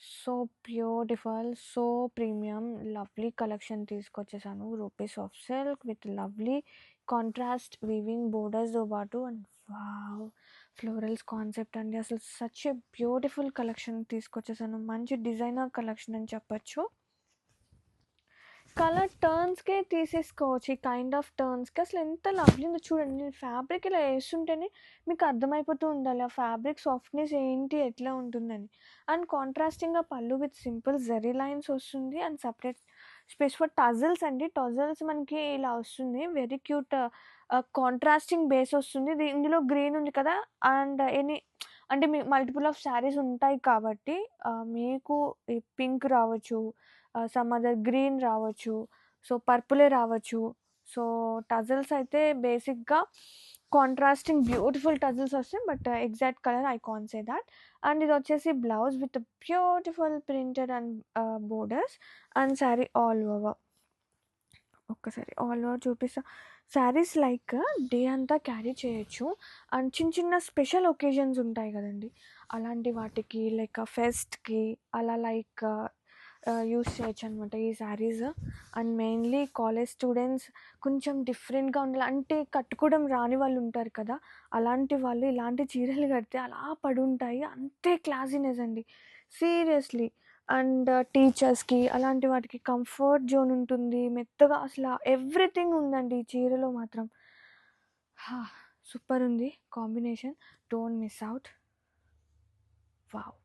So beautiful, so premium, lovely collection తీసుకొచ్చేసాను. Rupees of silk with lovely contrast weaving బోర్డర్స్‌తో పాటు and wow! Florals concept అండి. అసలు such a beautiful collection తీసుకొచ్చేసాను. మంచి డిజైనర్ కలెక్షన్ అని చెప్పొచ్చు. కలర్ టర్న్స్‌కే తీసేసుకోవచ్చు. ఈ కైండ్ ఆఫ్ టర్న్స్‌కి అసలు ఎంత లవ్లీ ఉందో చూడండి. నేను ఫ్యాబ్రిక్ ఇలా ఏస్తుంటేనే మీకు అర్థమైపోతూ ఉండాలి. ఆ ఫ్యాబ్రిక్ సాఫ్ట్‌నెస్ ఏంటి, ఎట్లా ఉంటుందని. అండ్ కాంట్రాస్టింగ్‌గా పళ్ళు విత్ సింపుల్ జెరీ లైన్స్ వస్తుంది. And separate space for tassels అండి. టజల్స్ మనకి ఇలా వస్తుంది. వెరీ క్యూట్ కాంట్రాస్టింగ్ బేస్ వస్తుంది. ఇందులో గ్రీన్ ఉంది కదా! అండ్ అంటే మీ మల్టిపుల్ ఆఫ్ శారీస్ ఉంటాయి కాబట్టి మీకు ఈ పింక్ రావచ్చు, సమ్ అదర్ గ్రీన్ రావచ్చు. సో, పర్పులే రావచ్చు. సో, టజల్స్ అయితే బేసిక్‌గా కాంట్రాస్టింగ్ బ్యూటిఫుల్ టజల్స్ వస్తాయి. But exact colour I can't say that. And ఇదొచ్చేసి blouse with beautiful printed and borders and sari all over. ఒక్కసారి ఆల్ ఓవర్ చూపిస్తా. శారీస్ లైక్ డే అంతా carry చేయొచ్చు. అండ్ చిన్న చిన్న స్పెషల్ ఒకేషన్స్ ఉంటాయి కదండీ! అలాంటి వాటికి లైక్ ఫెస్ట్‌కి అలా లైక్ యూజ్ చేయొచ్చనమాట ఈ saris. And mainly college students కొంచెం డిఫరెంట్‌గా ఉండాలి. అంటే కట్టుకోవడం రాని వాళ్ళు ఉంటారు కదా! అలాంటి వాళ్ళు ఇలాంటి చీరలు కడితే అలా పడుంటాయి. అంతే క్లాసీనెస్ అండి. సీరియస్‌లీ. అండ్ టీచర్స్‌కి అలాంటి వాటికి కంఫర్ట్ జోన్ ఉంటుంది. మెత్తగా అసల ఎవ్రీథింగ్ ఉందండి ఈ చీరలో మాత్రం. సూపర్ ఉంది combination. Don't miss out. Wow!